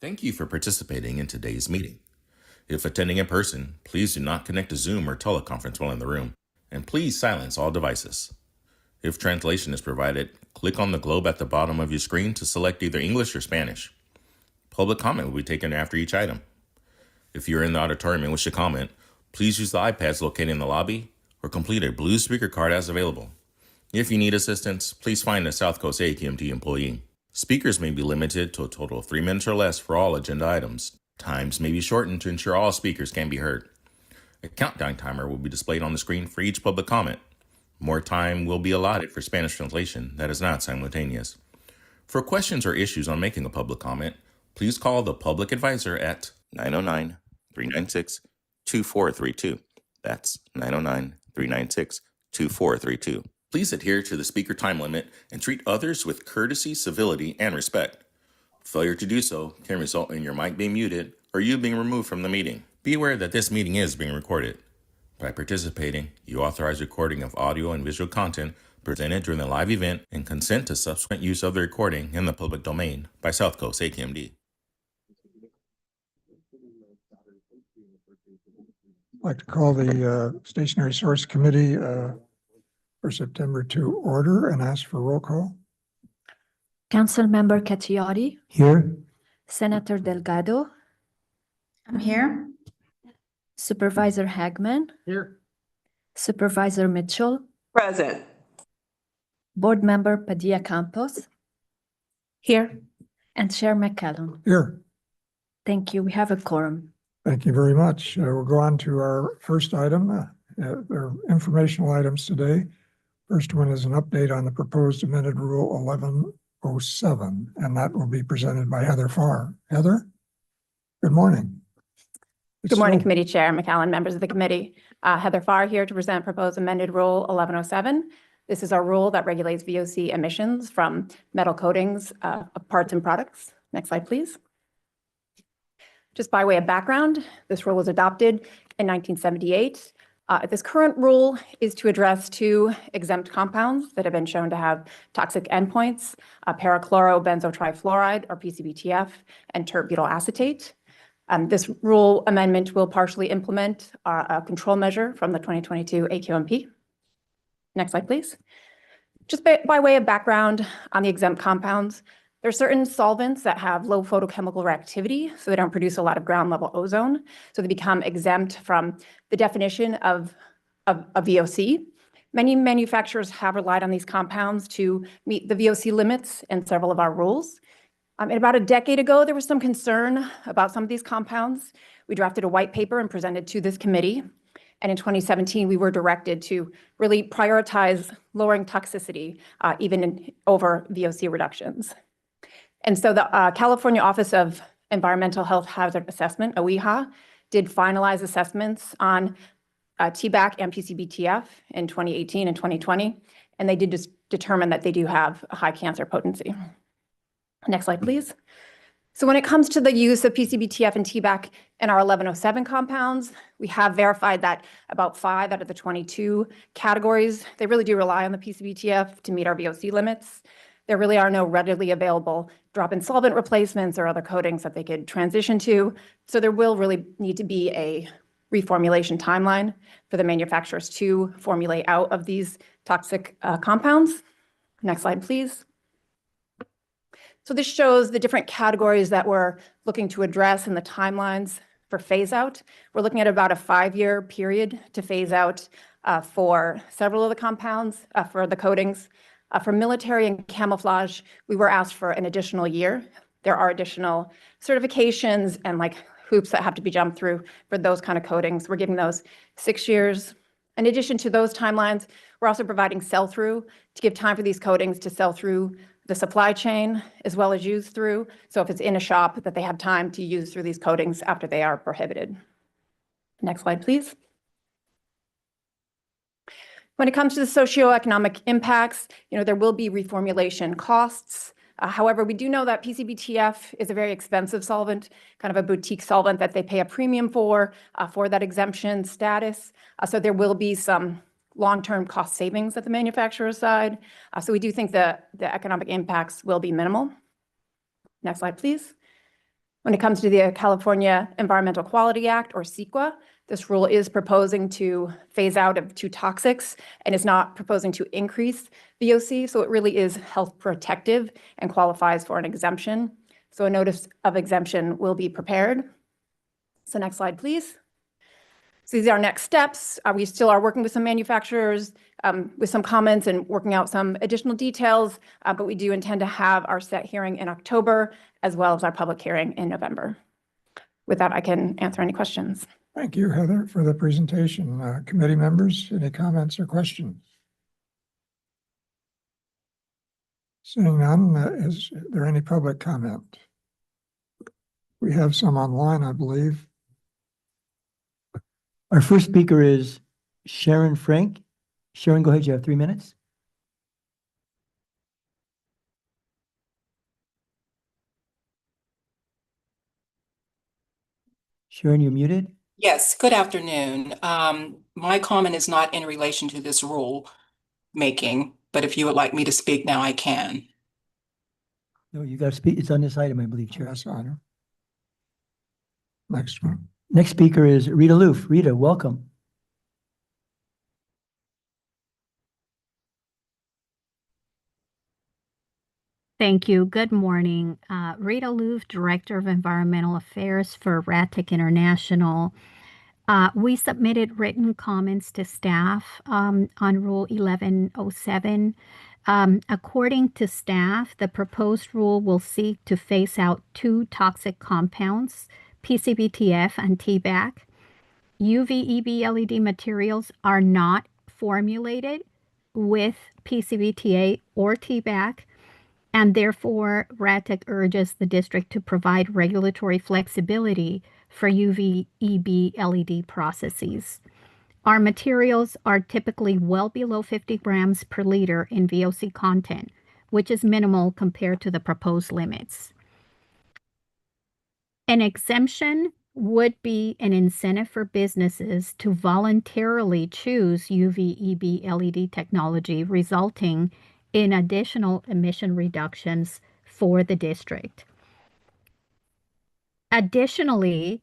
Thank you for participating in today's meeting. If attending in person, please do not connect to Zoom or teleconference while in the room, and please silence all devices. If translation is provided, click on the globe at the bottom of your screen to select either English or Spanish. Public comment will be taken after each item. If you're in the auditorium and wish to comment, please use the iPads located in the lobby or complete a blue speaker card as available. If you need assistance, please find a South Coast AQMD employee. Speakers may be limited to a total of 3 minutes or less for all agenda items. Times may be shortened to ensure all speakers can be heard. A countdown timer will be displayed on the screen for each public comment. More time will be allotted for Spanish translation that is not simultaneous. For questions or issues on making a public comment, please call the public advisor at 909-396-2432. That's 909-396-2432. Please adhere to the speaker time limit and treat others with courtesy, civility, and respect. Failure to do so can result in your mic being muted or you being removed from the meeting. Be aware that this meeting is being recorded. By participating, you authorize recording of audio and visual content presented during the live event and consent to subsequent use of the recording in the public domain by South Coast AQMD. I'd like to call the Stationary Source Committee for September to order and ask for roll call. Council Member Cacciari, Here. Senator Delgado, I'm here. Supervisor Hagman, Here. Supervisor Mitchell, Present. Board Member Padilla Campos, Here. and Chair McCallum. Here. Thank you. We have a quorum. Thank you very much. We'll go on to our first item. There are informational items today. First one is an update on the proposed amended Rule 1107, and that will be presented by Heather Farr. Heather, good morning. Good morning, Committee Chair McCallum, members of the committee. Heather Farr here to present proposed amended Rule 1107. This is our rule that regulates VOC emissions from metal coatings of parts and products. Next slide, please. Just by way of background, this rule was adopted in 1978. This current rule is to address two exempt compounds that have been shown to have toxic endpoints, parachlorobenzotrifluoride, or PCBTF, and tert-butyl acetate. This rule amendment will partially implement a control measure from the 2022 AQMD. Next slide, please. Just by way of background on the exempt compounds, there are certain solvents that have low photochemical reactivity, so they don't produce a lot of ground level ozone. So they become exempt from the definition of a VOC. Many manufacturers have relied on these compounds to meet the VOC limits in several of our rules. And about a decade ago, there was some concern about some of these compounds. We drafted a white paper and presented to this committee. And in 2017, we were directed to really prioritize lowering toxicity, even over VOC reductions. And so the California Office of Environmental Health Hazard Assessment, OEHA, did finalize assessments on TBAC and PCBTF in 2018 and 2020, and they did just determine that they do have a high cancer potency. Next slide, please. So when it comes to the use of PCBTF and TBAC in our 1107 compounds, we have verified that about 5 out of the 22 categories, they really do rely on the PCBTF to meet our VOC limits. There really are no readily available drop-in solvent replacements or other coatings that they could transition to. So there will really need to be a reformulation timeline for the manufacturers to formulate out of these toxic compounds. Next slide, please. So this shows the different categories that we're looking to address and the timelines for phase out. We're looking at about a 5-year period to phase out for several of the compounds, for the coatings. For military and camouflage, we were asked for an additional year. There are additional certifications and hoops that have to be jumped through for those kind of coatings. We're giving those 6 years. In addition to those timelines, we're also providing sell-through to give time for these coatings to sell through the supply chain as well as use through. So if it's in a shop, that they have time to use through these coatings after they are prohibited. Next slide, please. When it comes to the socioeconomic impacts, there will be reformulation costs. However, we do know that PCBTF is a very expensive solvent, kind of a boutique solvent that they pay a premium for that exemption status. So there will be some long-term cost savings at the manufacturer side. So we do think the economic impacts will be minimal. Next slide, please. When it comes to the California Environmental Quality Act, or CEQA, this rule is proposing to phase out of two toxics and is not proposing to increase VOC, so it really is health protective and qualifies for an exemption. So a notice of exemption will be prepared. So next slide, please. So these are our next steps. We still are working with some manufacturers with some comments and working out some additional details, but we do intend to have our set hearing in October, as well as our public hearing in November. With that, I can answer any questions. Thank you, Heather, for the presentation. Committee members, any comments or questions? Seeing none, is there any public comment? We have some online, I believe. Our first speaker is Sharon Frank. Sharon, go ahead. You have 3 minutes. Sharon, you're muted. Yes, good afternoon. My comment is not in relation to this rule making, but if you would like me to speak now, I can. No, you got to speak. It's on this item, I believe, Chair. Yes, Honor. Next one. Next speaker is Rita Loof. Rita, welcome. Thank you. Good morning. Rita Loof, Director of Environmental Affairs for RATIC International. We submitted written comments to staff on Rule 1107. According to staff, the proposed rule will seek to phase out two toxic compounds, PCBTF and TBAC. UV-EB LED materials are not formulated with PCBTA or TBAC, and therefore RATIC urges the district to provide regulatory flexibility for UV-EB LED processes. Our materials are typically well below 50 grams per liter in VOC content, which is minimal compared to the proposed limits. An exemption would be an incentive for businesses to voluntarily choose UV-EB LED technology, resulting in additional emission reductions for the district. Additionally,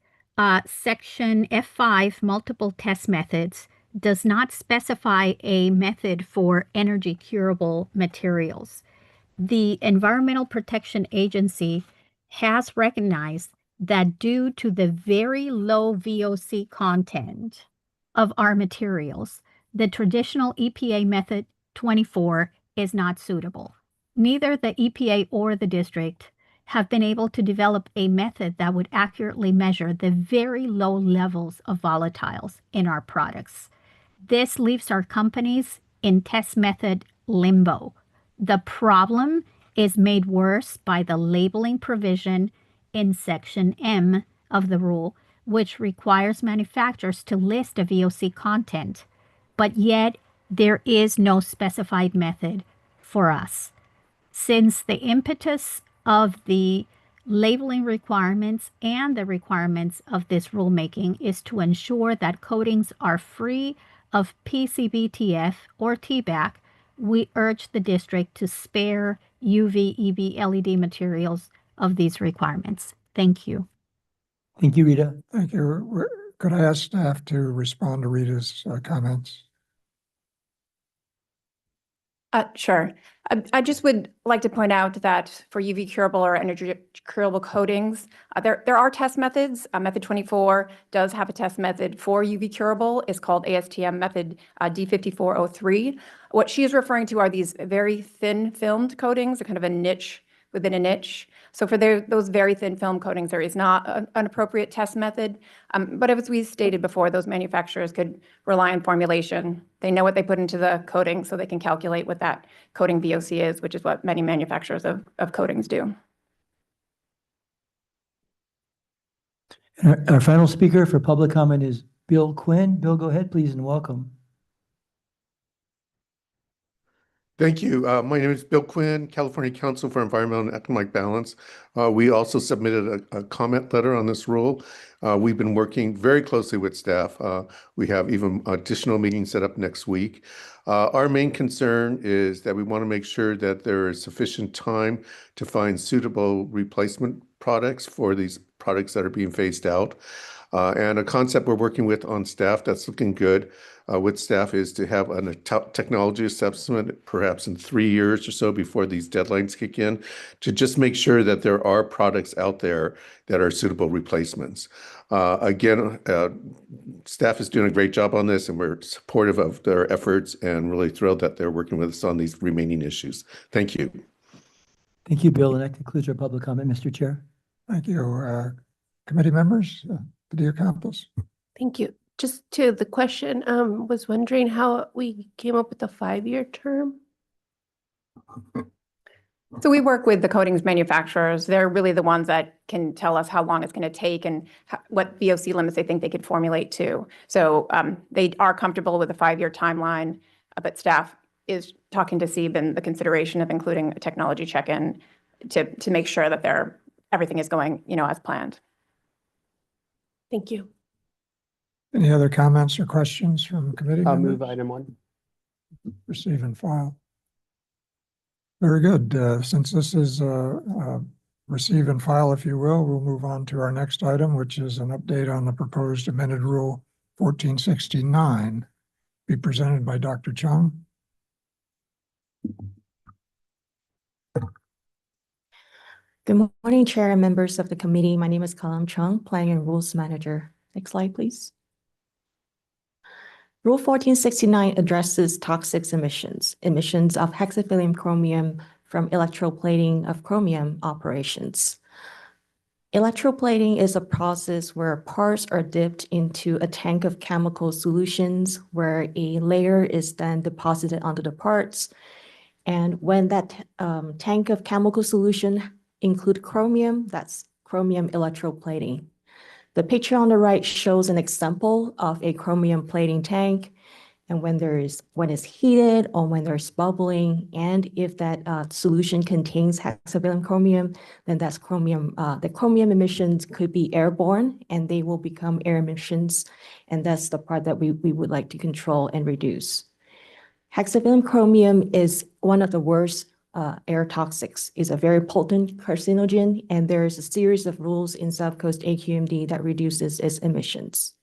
Section F5, multiple test methods, does not specify a method for energy curable materials. The Environmental Protection Agency has recognized that due to the very low VOC content of our materials, the traditional EPA method 24 is not suitable. Neither the EPA or the district have been able to develop a method that would accurately measure the very low levels of volatiles in our products. This leaves our companies in test method limbo. The problem is made worse by the labeling provision in Section M of the rule, which requires manufacturers to list a VOC content, but yet there is no specified method for us. Since the impetus of the labeling requirements and the requirements of this rulemaking is to ensure that coatings are free of PCBTF or TBAC, we urge the district to spare UV-EB LED materials of these requirements. Thank you. Thank you, Rita. Thank you. Could I ask staff to respond to Rita's comments? Sure. I just would like to point out that for UV curable or energy curable coatings, there are test methods. Method 24 does have a test method for UV curable. It's called ASTM method D5403. What she is referring to are these very thin filmed coatings, a kind of a niche within a niche. So for those very thin film coatings, there is not an appropriate test method. But as we stated before, those manufacturers could rely on formulation. They know what they put into the coating, so they can calculate what that coating VOC is, which is what many manufacturers of coatings do. And our final speaker for public comment is Bill Quinn. Bill, go ahead, please, and welcome. Thank you. My name is Bill Quinn, California Council for Environmental and Economic Balance. We also submitted a comment letter on this rule. We've been working very closely with staff. We have even additional meetings set up next week. Our main concern is that we want to make sure that there is sufficient time to find suitable replacement products for these products that are being phased out. And a concept we're working with on staff that's looking good with staff is to have a technology assessment perhaps in 3 years or so before these deadlines kick in, to just make sure that there are products out there that are suitable replacements. Again, staff is doing a great job on this, and we're supportive of their efforts and really thrilled that they're working with us on these remaining issues. Thank you. Thank you, Bill. And that concludes our public comment, Mr. Chair. Thank you. Committee members, Padilla Campos. Thank you. Just to the question, was wondering how we came up with a 5-year term? So we work with the coatings manufacturers. They're really the ones that can tell us how long it's going to take and what VOC limits they think they could formulate to. So they are comfortable with a 5-year timeline, but staff is talking to SEEB in the consideration of including a technology check-in to make sure that everything is going, as planned. Thank you. Any other comments or questions from committee I'll members? move item 1. Receive and file. Very good. Since this is receive and file, if you will, we'll move on to our next item, which is an update on the proposed amended rule 1469. Be presented by Dr. Chung. Good morning, Chair and members of the committee. My name is Kalam Chung, Planning and Rules Manager. Next slide, please. Rule 1469 addresses toxic emissions of hexavalent chromium from electroplating of chromium operations. Electroplating is a process where parts are dipped into a tank of chemical solutions where a layer is then deposited onto the parts. And when that tank of chemical solution include chromium, that's chromium electroplating. The picture on the right shows an example of a chromium plating tank. And when it's heated or when there's bubbling, and if that solution contains hexavalent chromium, then that's chromium. The chromium emissions could be airborne and they will become air emissions. And that's the part that we would like to control and reduce. Hexavalent chromium is one of the worst air toxics. It's a very potent carcinogen, and there's a series of rules in South Coast AQMD that reduces its emissions.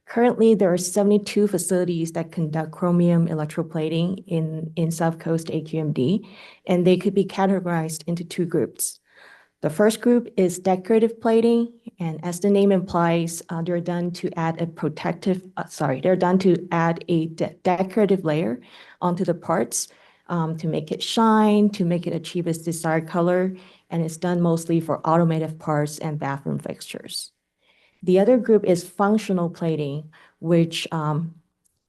Currently, there are 72 facilities that conduct chromium electroplating in South Coast AQMD, and they could be categorized into 2 groups. The first group is decorative plating, and as the name implies, they're done to add a decorative layer onto the parts to make it shine, to make it achieve its desired color, and it's done mostly for automotive parts and bathroom fixtures. The other group is functional plating, which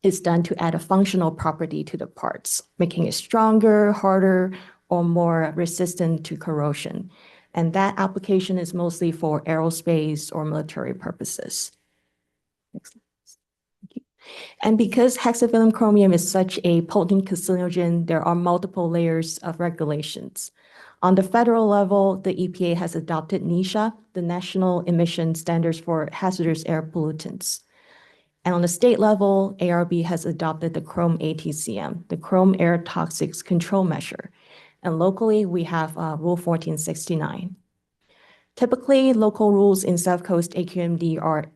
is done to add a functional property to the parts, making it stronger, harder, or more resistant to corrosion. And that application is mostly for aerospace or military purposes. Next slide. Thank you. And because hexavalent chromium is such a potent carcinogen, there are multiple layers of regulations. On the federal level, the EPA has adopted NESHA, the National Emission Standards for Hazardous Air Pollutants. And on the state level, ARB has adopted the Chrome ATCM, the Chrome Air Toxics Control Measure. And locally, we have Rule 1469. Typically, local rules in South Coast AQMD are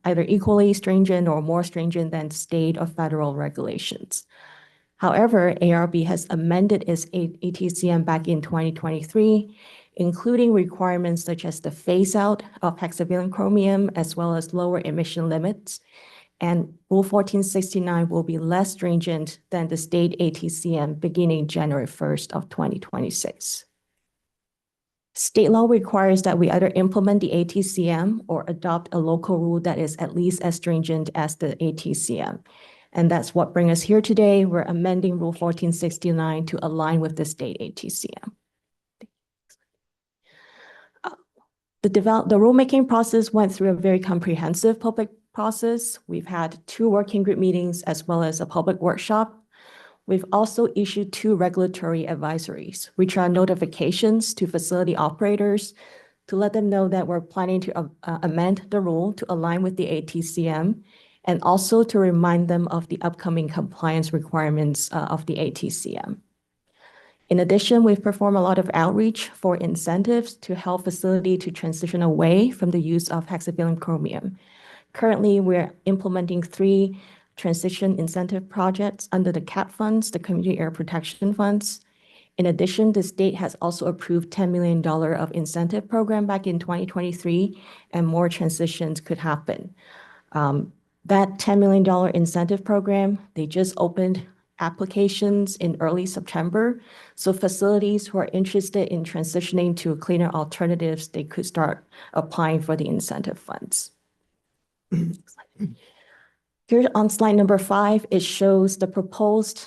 either equally stringent or more stringent than state or federal regulations. However, ARB has amended its ATCM back in 2023, including requirements such as the phase-out of hexavalent chromium, as well as lower emission limits. And Rule 1469 will be less stringent than the state ATCM beginning January 1st of 2026. State law requires that we either implement the ATCM or adopt a local rule that is at least as stringent as the ATCM. And that's what brings us here today. We're amending Rule 1469 to align with the state ATCM. The rulemaking process went through a very comprehensive public process. We've had 2 working group meetings as well as a public workshop. We've also issued 2 regulatory advisories, which are notifications to facility operators to let them know that we're planning to amend the rule to align with the ATCM, and also to remind them of the upcoming compliance requirements of the ATCM. In addition, we've performed a lot of outreach for incentives to help facility to transition away from the use of hexavalent chromium. Currently, we're implementing 3 transition incentive projects under the CAP funds, the Community Air Protection Funds. In addition, the state has also approved $10 million of incentive program back in 2023, and more transitions could happen. That $10 million incentive program, they just opened applications in early September. So facilities who are interested in transitioning to cleaner alternatives, they could start applying for the incentive funds. Here on slide number 5, it shows the proposed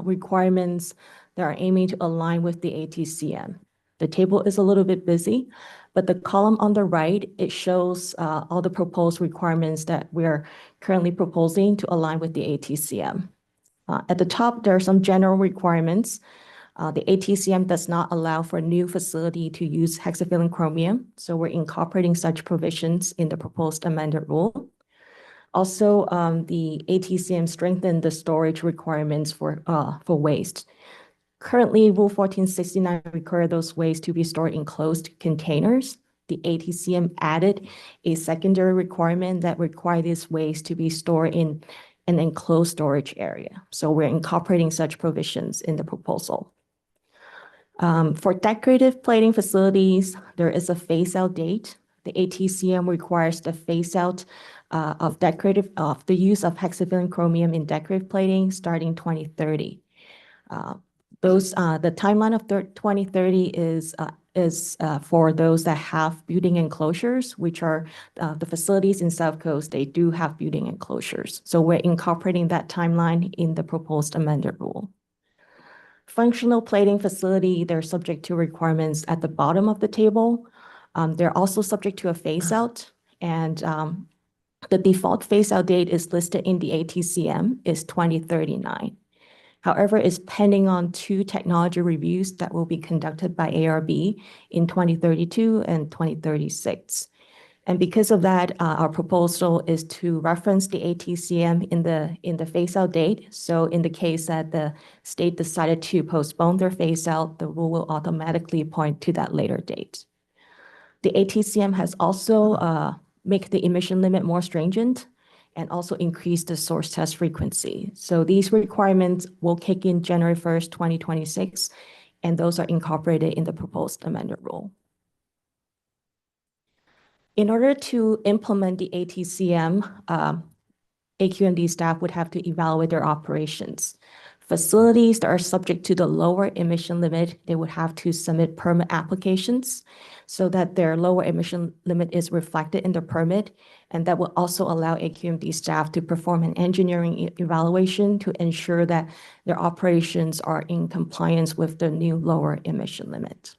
requirements that are aiming to align with the ATCM. The table is a little bit busy, but the column on the right, it shows all the proposed requirements that we're currently proposing to align with the ATCM. At the top, there are some general requirements. The ATCM does not allow for a new facility to use hexavalent chromium, so we're incorporating such provisions in the proposed amended rule. Also, the ATCM strengthened the storage requirements for waste. Currently, Rule 1469 requires those waste to be stored in closed containers. The ATCM added a secondary requirement that requires this waste to be stored in an enclosed storage area. So we're incorporating such provisions in the proposal. For decorative plating facilities, there is a phase-out date. The ATCM requires the phase-out of the use of hexavalent chromium in decorative plating starting 2030. The timeline of 2030 is for those that have building enclosures, which are the facilities in South Coast, they do have building enclosures. So we're incorporating that timeline in the proposed amended rule. Functional plating facility, they're subject to requirements at the bottom of the table. They're also subject to a phase-out, and the default phase-out date is listed in the ATCM is 2039. However, it's pending on 2 technology reviews that will be conducted by ARB in 2032 and 2036. And because of that, our proposal is to reference the ATCM in the phase-out date. So in the case that the state decided to postpone their phase-out, the rule will automatically point to that later date. The ATCM has also made the emission limit more stringent and also increase the source test frequency. So these requirements will kick in January 1st, 2026, and those are incorporated in the proposed amended rule. In order to implement the ATCM, AQMD staff would have to evaluate their operations. Facilities that are subject to the lower emission limit, they would have to submit permit applications so that their lower emission limit is reflected in the permit. And that will also allow AQMD staff to perform an engineering evaluation to ensure that their operations are in compliance with the new lower emission limit.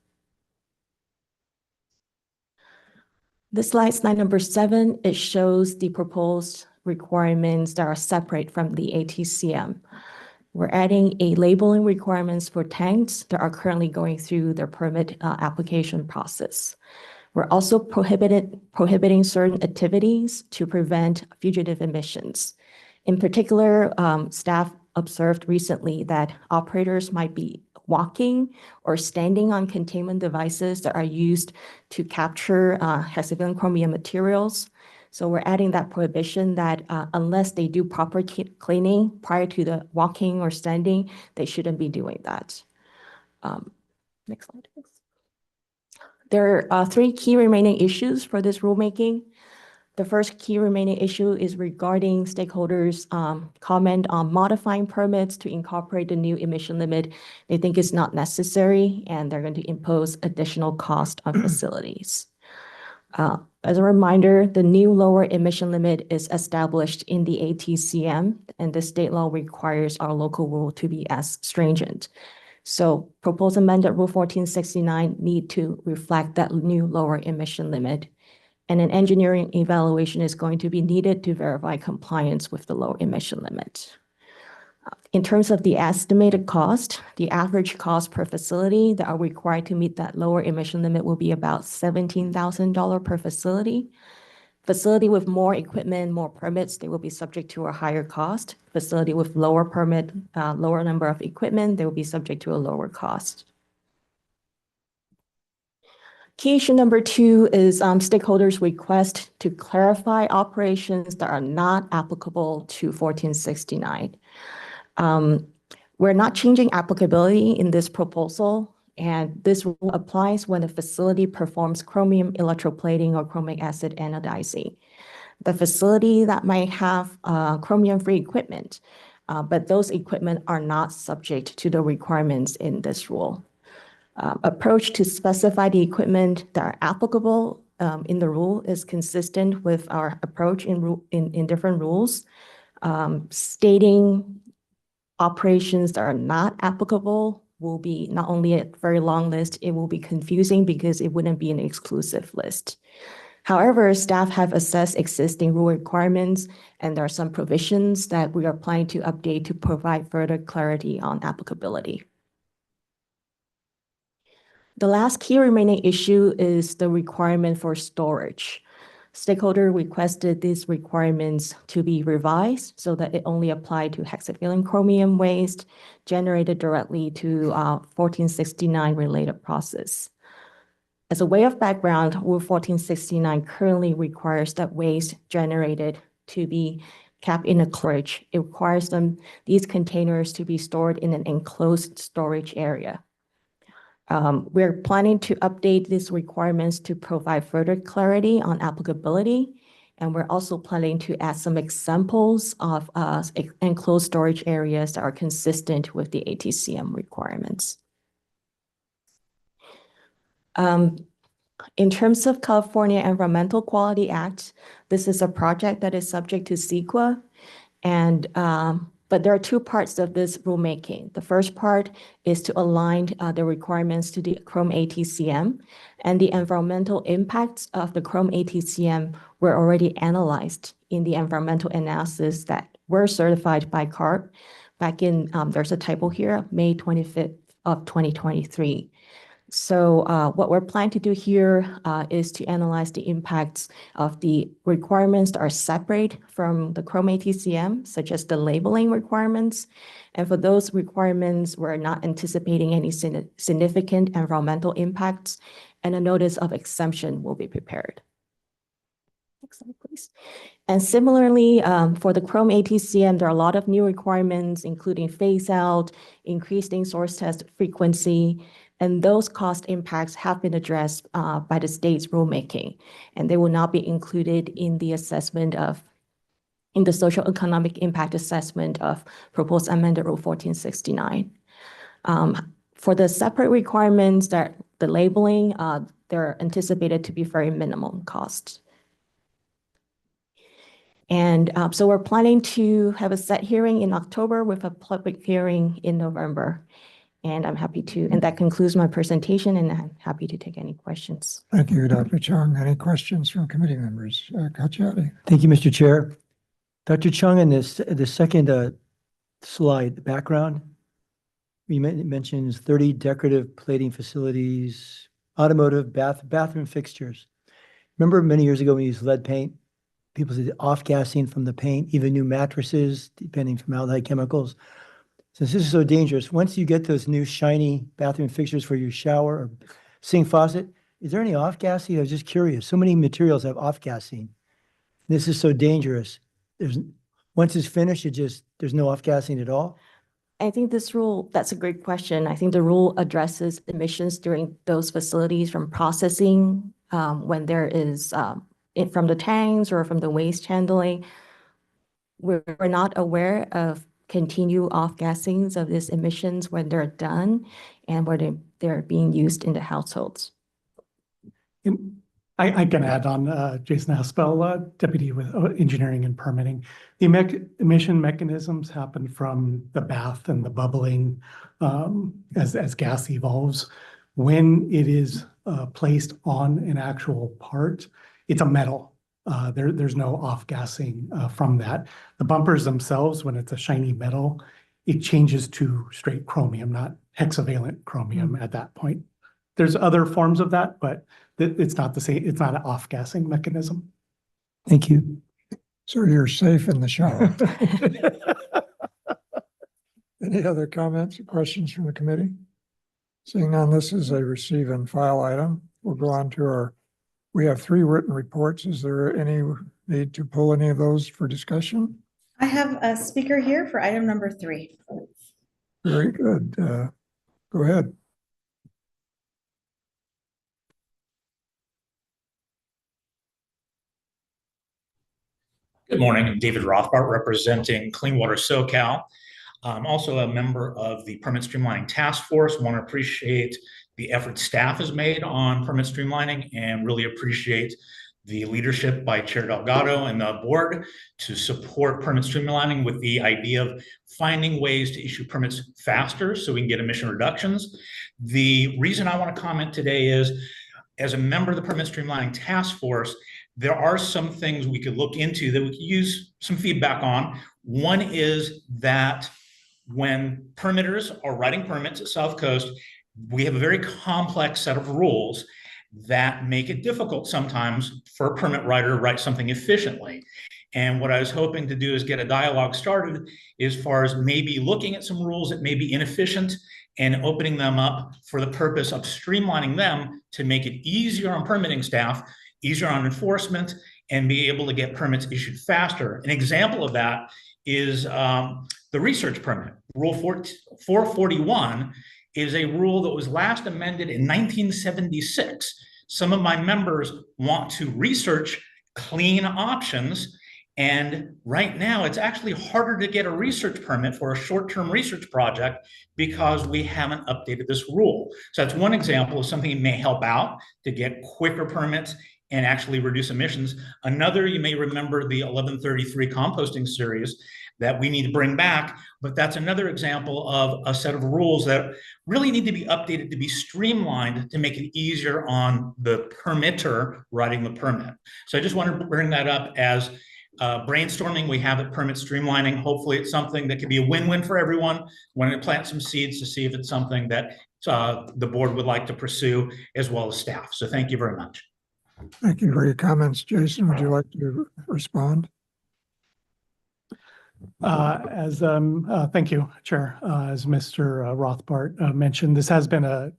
This slide number 7, it shows the proposed requirements that are separate from the ATCM. We're adding a labeling requirements for tanks that are currently going through their permit application process. We're also prohibiting certain activities to prevent fugitive emissions. In particular, staff observed recently that operators might be walking or standing on containment devices that are used to capture hexavalent chromium materials. So we're adding that prohibition that unless they do proper cleaning prior to the walking or standing, they shouldn't be doing that. Next slide, please. There are 3 key remaining issues for this rulemaking. The first key remaining issue is regarding stakeholders' comment on modifying permits to incorporate the new emission limit. They think it's not necessary, and they're going to impose additional cost on facilities. As a reminder, the new lower emission limit is established in the ATCM, and the state law requires our local rule to be as stringent. So proposed amended Rule 1469 need to reflect that new lower emission limit. And an engineering evaluation is going to be needed to verify compliance with the low emission limit. In terms of the estimated cost, the average cost per facility that are required to meet that lower emission limit will be about $17,000 per facility. Facility with more equipment, more permits, they will be subject to a higher cost. Facility with lower permit, lower number of equipment, they will be subject to a lower cost. Key issue number 2 is stakeholders' request to clarify operations that are not applicable to 1469. We're not changing applicability in this proposal, and this rule applies when a facility performs chromium electroplating or chromic acid anodizing. The facility that might have chromium-free equipment, but those equipment are not subject to the requirements in this rule. Approach to specify the equipment that are applicable in the rule is consistent with our approach in different rules. Stating operations that are not applicable will be not only a very long list, it will be confusing because it wouldn't be an exclusive list. However, staff have assessed existing rule requirements, and there are some provisions that we are planning to update to provide further clarity on applicability. The last key remaining issue is the requirement for storage. Stakeholder requested these requirements to be revised so that it only applied to hexavalent chromium waste generated directly to 1469 related process. As a way of background, Rule 1469 currently requires that waste generated to be kept in a storage. It requires these containers to be stored in an enclosed storage area. We're planning to update these requirements to provide further clarity on applicability, and we're also planning to add some examples of enclosed storage areas that are consistent with the ATCM requirements. In terms of California Environmental Quality Act, this is a project that is subject to CEQA, and but there are 2 parts of this rulemaking. The first part is to align the requirements to the Chrome ATCM, and the environmental impacts of the Chrome ATCM were already analyzed in the environmental analysis that were certified by CARB back in, there's a typo here, May 25th of 2023. So what we're planning to do here is to analyze the impacts of the requirements that are separate from the Chrome ATCM, such as the labeling requirements. And for those requirements, we're not anticipating any significant environmental impacts, and a notice of exemption will be prepared. Next slide, please. And similarly, for the Chrome ATCM, there are a lot of new requirements, including phase out, increasing source test frequency, and those cost impacts have been addressed by the state's rulemaking, and they will not be included in the assessment in the social economic impact assessment of proposed amended Rule 1469. For the separate requirements that the labeling, they're anticipated to be very minimum costs. And so we're planning to have a set hearing in October with a public hearing in November. And I'm happy to, and that concludes my presentation, and I'm happy to take any questions. Thank you, Dr. Chung. Any questions from committee members? Kachiati. Thank you, Mr. Chair. Dr. Chung, in the second slide, the background, he mentions 30 decorative plating facilities, automotive, bathroom fixtures. Remember many years ago when we used lead paint, people said off-gassing from the paint, even new mattresses, depending from aldehyde chemicals. Since this is so dangerous, once you get those new shiny bathroom fixtures for your shower or sink faucet, is there any off-gassing? I was just curious. So many materials have off-gassing. This is so dangerous. Once it's finished, there's no off-gassing at all? I think this rule, that's a great question. I think the rule addresses emissions during those facilities from processing when there is from the tanks or from the waste handling. We're not aware of continue off-gassings of these emissions when they're done and where they're being used in the households. I can add on, Jason Haspel, Deputy with Engineering and Permitting. The emission mechanisms happen from the bath and the bubbling as gas evolves. When it is placed on an actual part, it's a metal. There's no off-gassing from that. The bumpers themselves, when it's a shiny metal, it changes to straight chromium, not hexavalent chromium at that point. There's other forms of that, but it's not the same. It's not an off-gassing mechanism. Thank you. So you're safe in the shower. Any other comments or questions from the committee? Seeing none, this is a receive and file item. We'll go on to we have 3 written reports. Is there any need to pull any of those for discussion? I have a speaker here for item number 3. Very good. Go ahead. Good morning. I'm David Rothbart, representing Clean Water SoCal. I'm also a member of the Permit Streamlining Task Force. Want to appreciate the effort staff has made on permit streamlining and really appreciate the leadership by Chair Delgado and the board to support permit streamlining with the idea of finding ways to issue permits faster so we can get emission reductions. The reason I want to comment today is, as a member of the Permit Streamlining Task Force, there are some things we could look into that we could use some feedback on. One is that when permitters are writing permits at South Coast, we have a very complex set of rules that make it difficult sometimes for a permit writer to write something efficiently. And what I was hoping to do is get a dialogue started as far as maybe looking at some rules that may be inefficient and opening them up for the purpose of streamlining them to make it easier on permitting staff, easier on enforcement, and be able to get permits issued faster. An example of that is the research permit. Rule 441 is a rule that was last amended in 1976. Some of my members want to research clean options, and right now it's actually harder to get a research permit for a short-term research project because we haven't updated this rule. So that's one example of something that may help out to get quicker permits and actually reduce emissions. Another, you may remember the 1133 composting series that we need to bring back, but that's another example of a set of rules that really need to be updated to be streamlined to make it easier on the permitter writing the permit. So I just wanted to bring that up as brainstorming we have at Permit Streamlining. Hopefully it's something that could be a win-win for everyone. Wanted to plant some seeds to see if it's something that the board would like to pursue, as well as staff. So thank you very much. Thank you for your comments. Jason, would you like to respond? Thank you, Chair. As Mr. Rothbart mentioned, this has been a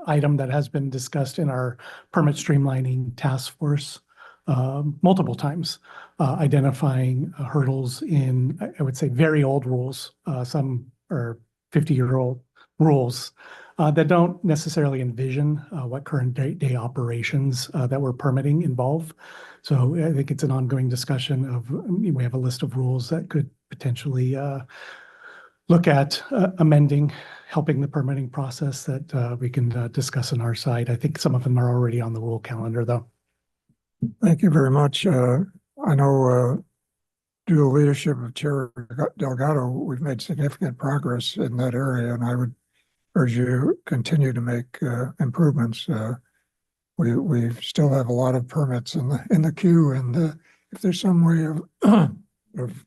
item that has been discussed in our permit streamlining task force multiple times, identifying hurdles in, I would say, very old rules. Some are 50-year-old rules that don't necessarily envision what current day operations that we're permitting involve. So I think it's an ongoing discussion of, we have a list of rules that could potentially look at amending, helping the permitting process that we can discuss on our side. I think some of them are already on the rule calendar, though. Thank you very much. I know due to the leadership of Chair Delgado, we've made significant progress in that area, and I would urge you to continue to make improvements. We still have a lot of permits in the queue, and if there's some way of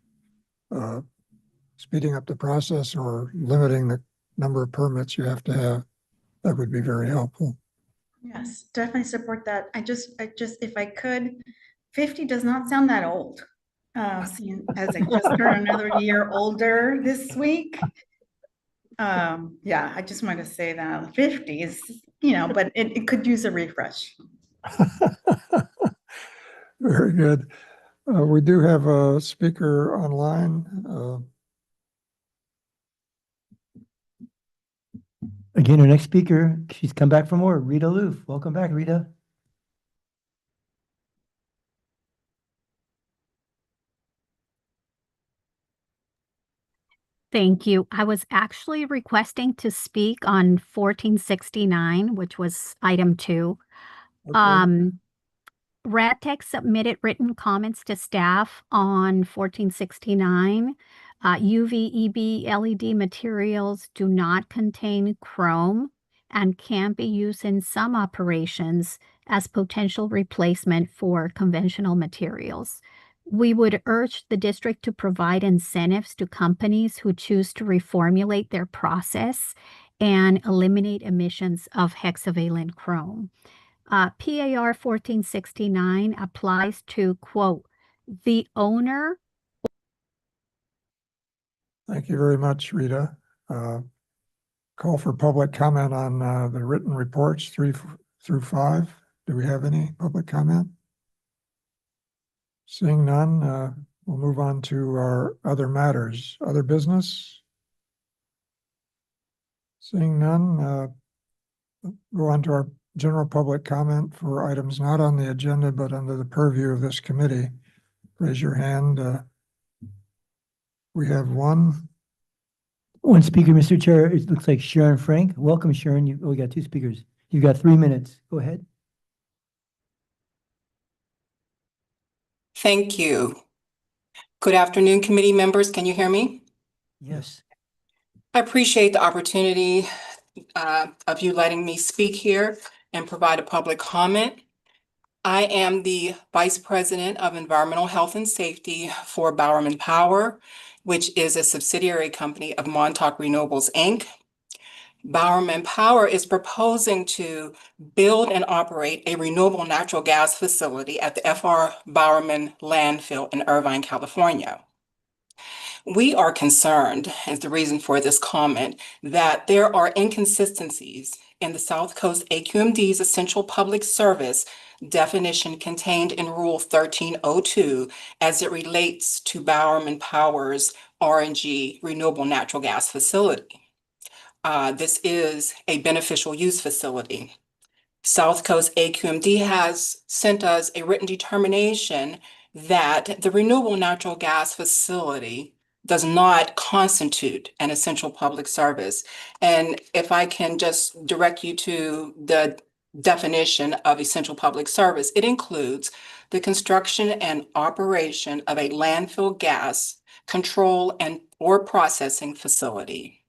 speeding up the process or limiting the number of permits you have to have, that would be very helpful. Yes, definitely support that. I just, if I could, 50 does not sound that old. Seeing as I just turned another year older this week. Yeah, I just wanted to say that 50 is, but it could use a refresh. Very good. We do have a speaker online. Again, our next speaker, she's come back for more, Rita Loof. Welcome back, Rita. Thank you. I was actually requesting to speak on 1469, which was item 2. Okay. RadTech submitted written comments to staff on 1469. UV, EB, LED materials do not contain chrome and can be used in some operations as potential replacement for conventional materials. We would urge the district to provide incentives to companies who choose to reformulate their process and eliminate emissions of hexavalent chrome. PAR 1469 applies to, quote, the owner. Thank you very much, Rita. Call for public comment on the written reports 3 through 5. Do we have any public comment? Seeing none, we'll move on to our other matters. Other business? Seeing none, go on to our general public comment for items not on the agenda but under the purview of this committee. Raise your hand. We have one. One speaker, Mr. Chair. It looks like Sharon Frank. Welcome, Sharon. We got 2 speakers. You've got 3 minutes. Go ahead. Thank you. Good afternoon, committee members. Can you hear me? Yes. I appreciate the opportunity of you letting me speak here and provide a public comment. I am the Vice President of Environmental Health and Safety for Bowerman Power, which is a subsidiary company of Montauk Renewables, Inc. Bowerman Power is proposing to build and operate a renewable natural gas facility at the FR Bowerman landfill in Irvine, California. We are concerned, as the reason for this comment, that there are inconsistencies in the South Coast AQMD's essential public service definition contained in Rule 1302 as it relates to Bowerman Power's RNG renewable natural gas facility. This is a beneficial use facility. South Coast AQMD has sent us a written determination that the renewable natural gas facility does not constitute an essential public service. And if I can just direct you to the definition of essential public service, it includes the construction and operation of a landfill gas control and or processing facility.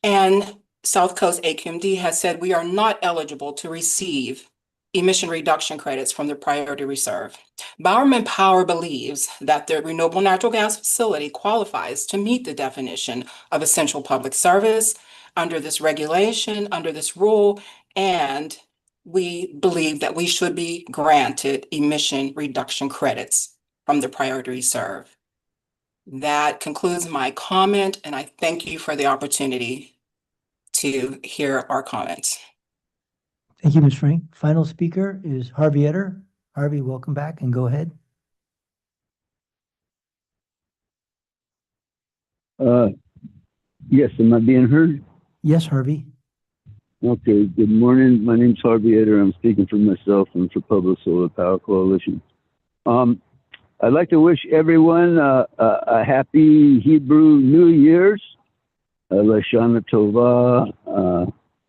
And South Coast AQMD has said we are not eligible to receive emission reduction credits from the priority reserve. Bowerman Power believes that the renewable natural gas facility qualifies to meet the definition of essential public service under this regulation, under this rule, and we believe that we should be granted emission reduction credits from the priority reserve. That concludes my comment, and I thank you for the opportunity to hear our comments. Thank you, Ms. Frank. Final speaker is Harvey Etter. Harvey, welcome back and go ahead. Yes, am I being heard? Yes, Harvey. Okay, good morning. My name's Harvey Etter. I'm speaking for myself and for Public Solar Power Coalition. I'd like to wish everyone a happy Hebrew New Year's. Lashana Tova,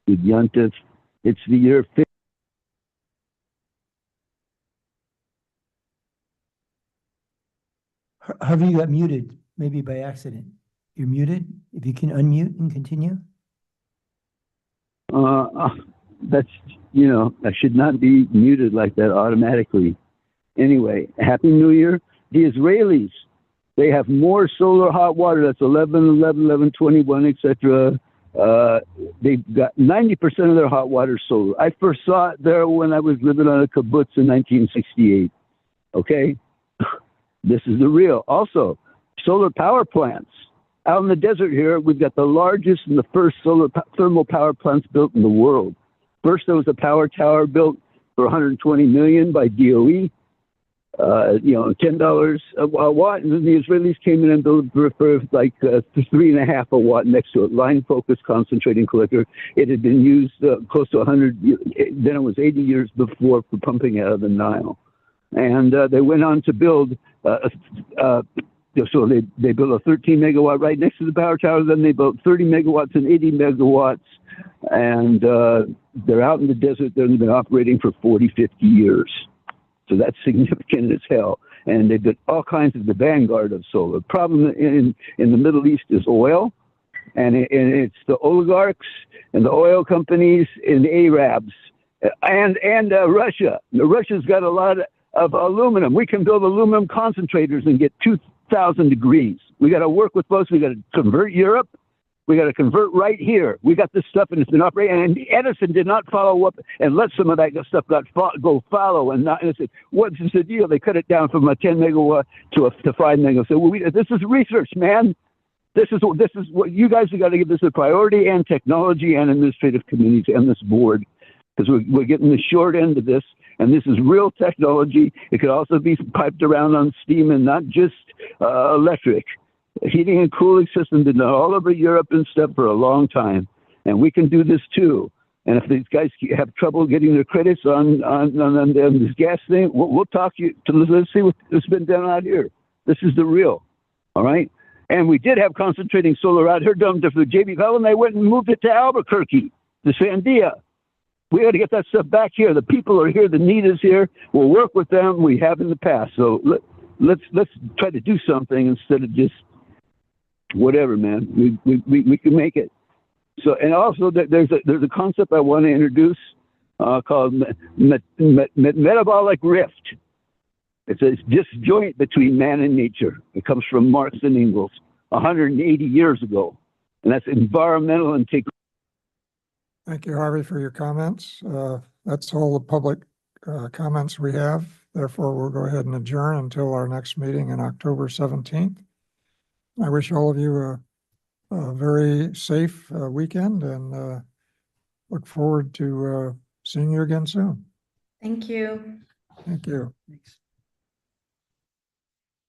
Yud It's the year 50. Harvey, you got muted, maybe by accident. You're muted. If you can unmute and continue. That's, I should not be muted like that automatically. Anyway, Happy New Year. The Israelis, they have more solar hot water. That's 11, 11, 11, 21, etc. They've got 90% of their hot water solar. I first saw it there when I was living on a kibbutz in 1968. Okay? This is the real. Also, solar power plants. Out in the desert here, we've got the largest and the first solar thermal power plants built in the world. First, there was a power tower built for $120 million by DOE. $10 a watt, and then the Israelis came in and built for like 3.5 a watt next to it. Line focus concentrating collector. It had been used close to 100. Then it was 80 years before for pumping out of the Nile, and they went on to build. So they built a 13 megawatt right next to the power tower. Then they built 30 megawatts and 80 megawatts, and they're out in the desert. They've been operating for 40, 50 years. So that's significant as hell. And they've got all kinds of the vanguard of solar. The problem in the Middle East is oil, and it's the oligarchs and the oil companies and the Arabs and Russia. Russia's got a lot of aluminum. We can build aluminum concentrators and get 2,000 degrees. We got to work with folks. We got to convert Europe We got to convert right here. We got this stuff and it's been operating. And Edison did not follow up and let some of that stuff go follow and not. And I said, what's the deal? They cut it down from a 10 megawatt to 5 megawatt. So this is research, man. This is what you guys have got to give this a priority, and technology and administrative committees and this board, because we're getting the short end of this. And this is real technology. It could also be piped around on steam and not just electric. Heating and cooling systems been done all over Europe and stuff for a long time, and we can do this too. And if these guys have trouble getting their credits on this gas thing, we'll talk to you. Let's see what's been done out here. This is the real, all right. And we did have concentrating solar out here done for JB Powell, and they went and moved it to Albuquerque, to Sandia. We got to get that stuff back here. The people are here. The need is here. We'll work with them. We have in the past. So let's try to do something instead of just whatever, man. We can make it. So, and also there's a concept I want to introduce called metabolic rift. It's a disjoint between man and nature. It comes from Marx and Engels 180 years ago, and that's environmental and take. Thank you, Harvey, for your comments. That's all the public comments we have. Therefore, we'll go ahead and adjourn until our next meeting on October 17th. I wish all of you a very safe weekend, and look forward to seeing you again soon. Thank you. Thank you. Thanks.